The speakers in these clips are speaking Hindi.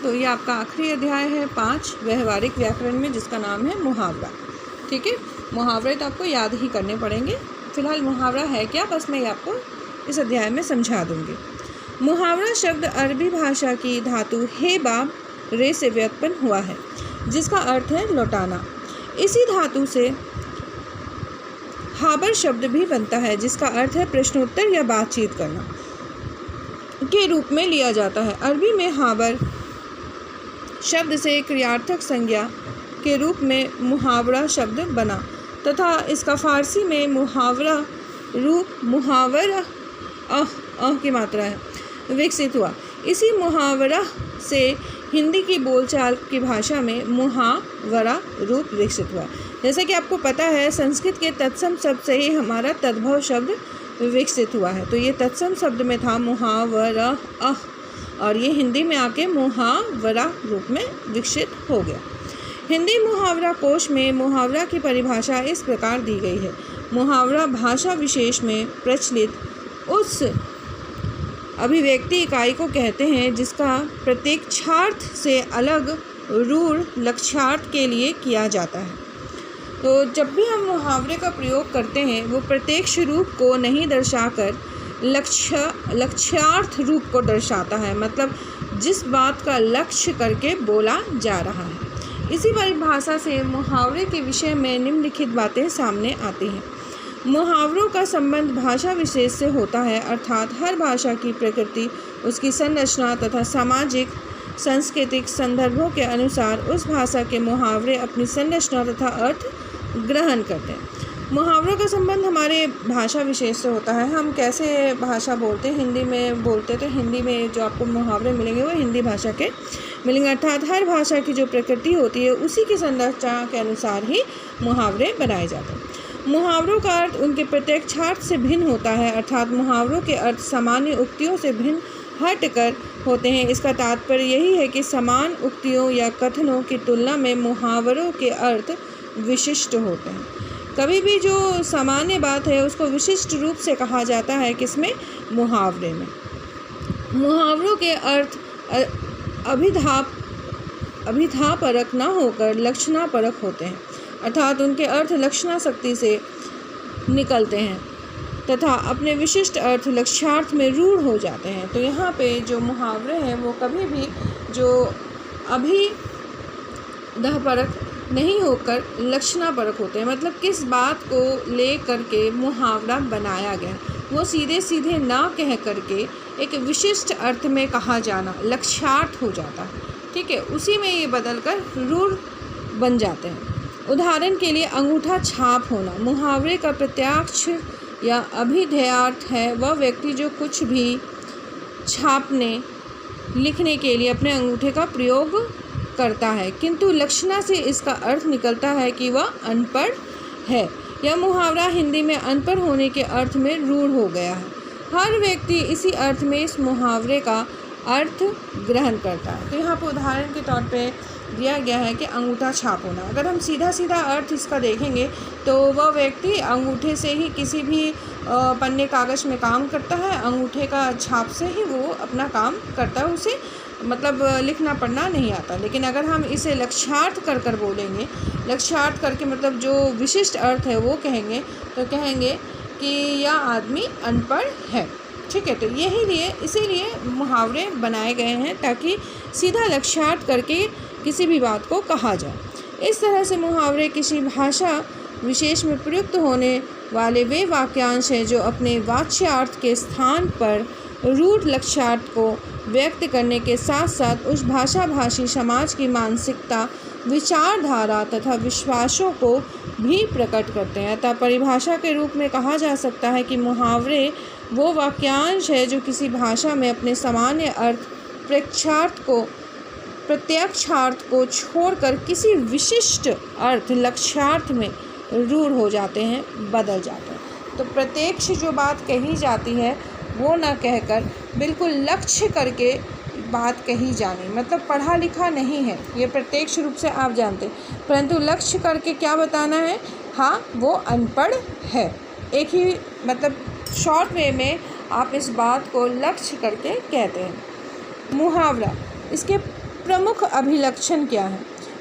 तो ये आपका आखिरी अध्याय है 5 व्यवहारिक व्याकरण में, जिसका नाम है मुहावरा। ठीक है, मुहावरे तो आपको याद ही करने पड़ेंगे। फिलहाल मुहावरा है क्या, बस मैं आपको इस अध्याय में समझा दूंगी। मुहावरा शब्द अरबी भाषा की धातु हे बाब रे से व्युत्पन्न हुआ है, जिसका अर्थ है लौटाना। इसी धातु से हाबर शब्द भी बनता है, जिसका अर्थ है प्रश्नोत्तर या बातचीत करना के रूप में लिया जाता है। अरबी में हाबर शब्द से क्रियार्थक संज्ञा के रूप में मुहावरा शब्द बना तथा इसका फारसी में मुहावरा रूप मुहावरा की मात्रा है विकसित हुआ। इसी मुहावरा से हिंदी की बोलचाल की भाषा में मुहावरा रूप विकसित हुआ। जैसा कि आपको पता है, संस्कृत के तत्सम शब्द से ही हमारा तद्भव शब्द विकसित हुआ है। तो ये तत्सम शब्द में था मुहावरा और ये हिंदी में आके मुहावरा रूप में विकसित हो गया। हिंदी मुहावरा कोश में मुहावरा की परिभाषा इस प्रकार दी गई है। मुहावरा भाषा विशेष में प्रचलित उस अभिव्यक्ति इकाई को कहते हैं जिसका प्रत्यक्षार्थ से अलग रूढ़ लक्ष्यार्थ के लिए किया जाता है। तो जब भी हम मुहावरे का प्रयोग करते हैं, वो प्रत्यक्ष रूप को नहीं दर्शाकर लक्ष्यार्थ रूप को दर्शाता है, मतलब जिस बात का लक्ष्य करके बोला जा रहा है। इसी परिभाषा से मुहावरे के विषय में निम्नलिखित बातें सामने आती हैं। मुहावरों का संबंध भाषा विशेष से होता है, अर्थात हर भाषा की प्रकृति, उसकी संरचना तथा सामाजिक सांस्कृतिक संदर्भों के अनुसार उस भाषा के मुहावरे अपनी संरचना तथा अर्थ ग्रहण करते हैं। मुहावरों का संबंध हमारे भाषा विशेष से होता है। हम कैसे भाषा बोलते हैं, हिंदी में बोलते तो हिंदी में जो आपको मुहावरे मिलेंगे वो हिंदी भाषा के मिलेंगे, अर्थात हर भाषा की जो प्रकृति होती है उसी की संरचना के अनुसार ही मुहावरे बनाए जाते हैं। मुहावरों का अर्थ उनके प्रत्यक्षार्थ से भिन्न होता है, अर्थात मुहावरों के अर्थ सामान्य उक्तियों से भिन्न हटकर होते हैं। इसका तात्पर्य यही है कि समान उक्तियों या कथनों की तुलना में मुहावरों के अर्थ विशिष्ट होते हैं। कभी भी जो सामान्य बात है उसको विशिष्ट रूप से कहा जाता है, किसमें, मुहावरे में। मुहावरों के अर्थ अभिधापरक न होकर लक्षणापरक होते हैं, अर्थात उनके अर्थ लक्षणा शक्ति से निकलते हैं तथा अपने विशिष्ट अर्थ लक्ष्यार्थ में रूढ़ हो जाते हैं। तो यहाँ पे जो मुहावरे हैं वो कभी भी जो अभिधापरक नहीं होकर लक्षणापरक होते हैं, मतलब किस बात को ले करके मुहावरा बनाया गया वो सीधे सीधे ना कह करके एक विशिष्ट अर्थ में कहा जाना लक्ष्यार्थ हो जाता है। ठीक है, उसी में ये बदलकर रूढ़ बन जाते हैं। उदाहरण के लिए अंगूठा छाप होना मुहावरे का प्रत्यक्ष या अभिधेयार्थ है। वह व्यक्ति जो कुछ भी छापने लिखने के लिए अपने अंगूठे का प्रयोग करता है, किंतु लक्षणा से इसका अर्थ निकलता है कि वह अनपढ़ है। यह मुहावरा हिंदी में अनपढ़ होने के अर्थ में रूढ़ हो गया है। हर व्यक्ति इसी अर्थ में इस मुहावरे का अर्थ ग्रहण करता है। तो यहाँ पर उदाहरण के तौर पे दिया गया है कि अंगूठा छाप होना। अगर हम सीधा सीधा अर्थ इसका देखेंगे तो वह व्यक्ति अंगूठे से ही किसी भी पन्ने कागज़ में काम करता है, अंगूठे का छाप से ही वो अपना काम करता है, उसे मतलब लिखना पढ़ना नहीं आता। लेकिन अगर हम इसे लक्ष्यार्थ कर कर बोलेंगे, लक्ष्यार्थ करके मतलब जो विशिष्ट अर्थ है वो कहेंगे, तो कहेंगे कि यह आदमी अनपढ़ है। ठीक है, तो इसीलिए मुहावरे बनाए गए हैं ताकि सीधा लक्ष्यार्थ करके किसी भी बात को कहा जाए। इस तरह से मुहावरे किसी भाषा विशेष में प्रयुक्त होने वाले वे वाक्यांश हैं जो अपने वाच्यार्थ के स्थान पर रूढ़ लक्ष्यार्थ को व्यक्त करने के साथ साथ उस भाषा भाषी समाज की मानसिकता, विचारधारा तथा विश्वासों को भी प्रकट करते हैं। अतः परिभाषा के रूप में कहा जा सकता है कि मुहावरे वो वाक्यांश है जो किसी भाषा में अपने सामान्य अर्थ प्रत्यक्षार्थ को छोड़कर किसी विशिष्ट अर्थ लक्ष्यार्थ में रूढ़ हो जाते हैं, बदल जाते हैं। तो प्रत्यक्ष जो बात कही जाती है वो ना कहकर बिल्कुल लक्ष्य करके बात कही जानी, मतलब पढ़ा लिखा नहीं है ये प्रत्यक्ष रूप से आप जानते हैं, परंतु लक्ष्य करके क्या बताना है, हाँ वो अनपढ़ है। एक ही मतलब शॉर्ट वे में आप इस बात को लक्ष्य करके कहते हैं। मुहावरा, इसके प्रमुख अभिलक्षण क्या है?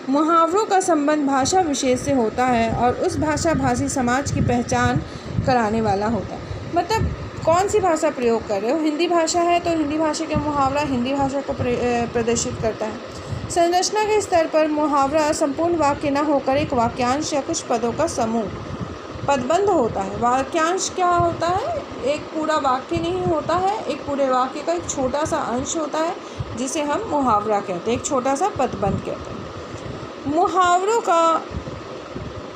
मुहावरों का संबंध भाषा विशेष से होता है और उस भाषा भाषी समाज की पहचान कराने वाला होता है। मतलब कौन सी भाषा प्रयोग कर रहे हो? हिंदी भाषा है तो हिंदी भाषा का मुहावरा हिंदी भाषा को प्रदर्शित करता है। संरचना के स्तर पर मुहावरा संपूर्ण वाक्य न होकर एक वाक्यांश या कुछ पदों का समूह पदबंध होता है। वाक्यांश क्या होता है? एक पूरा वाक्य नहीं होता है, एक पूरे वाक्य का एक छोटा सा अंश होता है जिसे हम मुहावरा कहते हैं, एक छोटा सा पदबंध कहते हैं। मुहावरों का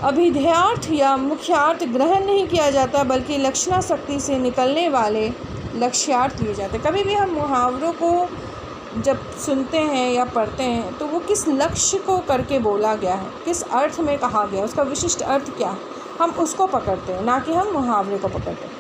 अभिधेयार्थ या मुख्यार्थ ग्रहण नहीं किया जाता, बल्कि लक्षणा शक्ति से निकलने वाले लक्ष्यार्थ लिए जाते हैं। कभी भी हम मुहावरों को जब सुनते हैं या पढ़ते हैं तो वो किस लक्ष्य को करके बोला गया है, किस अर्थ में कहा गया, उसका विशिष्ट अर्थ क्या है, हम उसको पकड़ते हैं, ना कि हम मुहावरे को पकड़ते हैं।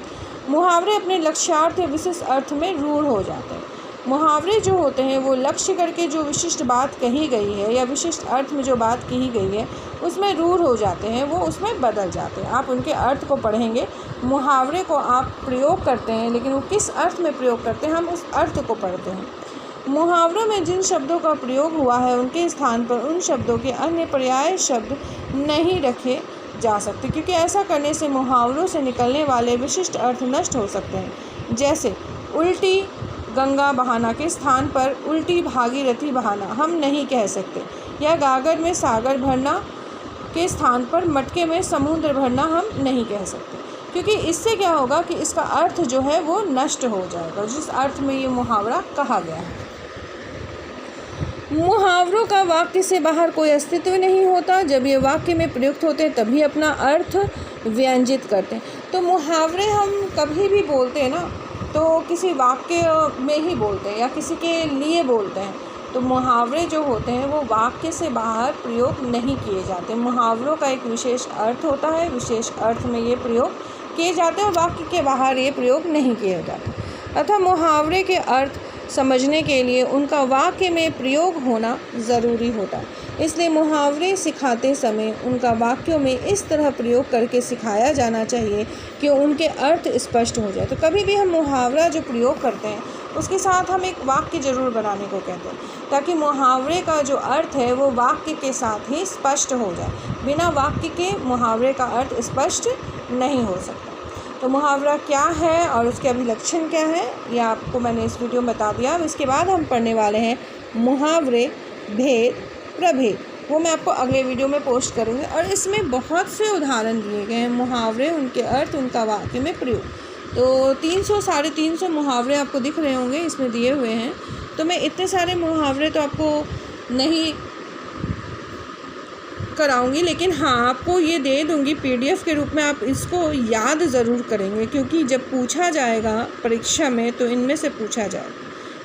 मुहावरे अपने लक्ष्यार्थ या विशिष्ट अर्थ में रूढ़ हो जाते हैं। मुहावरे जो होते हैं वो लक्ष्य करके जो विशिष्ट बात कही गई है या विशिष्ट अर्थ में जो बात कही गई है उसमें रूढ़ हो जाते हैं, वो उसमें बदल जाते हैं। आप उनके अर्थ को पढ़ेंगे, मुहावरे को आप प्रयोग करते हैं लेकिन वो किस अर्थ में प्रयोग करते हैं, हम उस अर्थ को पढ़ते हैं। मुहावरों में जिन शब्दों का प्रयोग हुआ है उनके स्थान पर उन शब्दों के अन्य पर्याय शब्द नहीं रखे जा सकते, क्योंकि ऐसा करने से मुहावरों से निकलने वाले विशिष्ट अर्थ नष्ट हो सकते हैं। जैसे उल्टी गंगा बहाना के स्थान पर उल्टी भागीरथी बहाना हम नहीं कह सकते, या गागर में सागर भरना के स्थान पर मटके में समुद्र भरना हम नहीं कह सकते, क्योंकि इससे क्या होगा कि इसका अर्थ जो है वो नष्ट हो जाएगा, जिस अर्थ में ये मुहावरा कहा गया है। मुहावरों का वाक्य से बाहर कोई अस्तित्व नहीं होता। जब ये वाक्य में प्रयुक्त होते हैं तभी अपना अर्थ व्यंजित करते हैं। तो मुहावरे हम कभी भी बोलते हैं ना तो किसी वाक्य में ही बोलते हैं या किसी के लिए बोलते हैं। तो मुहावरे जो होते हैं वो वाक्य से बाहर प्रयोग नहीं किए जाते। मुहावरों का एक विशेष अर्थ होता है, विशेष अर्थ में ये प्रयोग किए जाते हैं और वाक्य के बाहर ये प्रयोग नहीं किए जाते। अतः मुहावरे के अर्थ समझने के लिए उनका वाक्य में प्रयोग होना ज़रूरी होता है। इसलिए मुहावरे सिखाते समय उनका वाक्यों में इस तरह प्रयोग करके सिखाया जाना चाहिए कि उनके अर्थ स्पष्ट हो जाए। तो कभी भी हम मुहावरा जो प्रयोग करते हैं उसके साथ हम एक वाक्य ज़रूर बनाने को कहते हैं, ताकि मुहावरे का जो अर्थ है वो वाक्य के साथ ही स्पष्ट हो जाए। बिना वाक्य के मुहावरे का अर्थ स्पष्ट नहीं हो सकता। तो मुहावरा क्या है और उसके अभिलक्षण क्या है यह आपको मैंने इस वीडियो में बता दिया। अब इसके बाद हम पढ़ने वाले हैं मुहावरे भेद प्रभेद, वो मैं आपको अगले वीडियो में पोस्ट करूँगी। और इसमें बहुत से उदाहरण दिए गए हैं मुहावरे, उनके अर्थ, उनका वाक्य में प्रयोग। तो 300 साढ़े 300 मुहावरे आपको दिख रहे होंगे इसमें दिए हुए हैं। तो मैं इतने सारे मुहावरे तो आपको नहीं कराऊंगी, लेकिन हाँ आपको ये दे दूंगी PDF के रूप में। आप इसको याद ज़रूर करेंगे, क्योंकि जब पूछा जाएगा परीक्षा में तो इनमें से पूछा जाएगा,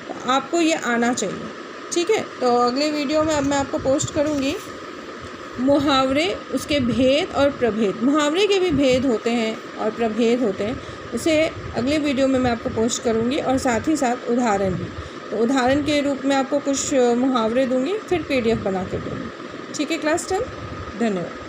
तो आपको ये आना चाहिए। ठीक है, तो अगले वीडियो में अब मैं आपको पोस्ट करूंगी मुहावरे, उसके भेद और प्रभेद। मुहावरे के भी भेद होते हैं और प्रभेद होते हैं, उसे अगले वीडियो में मैं आपको पोस्ट करूंगी, और साथ ही साथ उदाहरण भी। तो उदाहरण के रूप में आपको कुछ मुहावरे दूंगी, फिर PDF बना के दूंगी। ठीक है क्लास 10, धन्यवाद।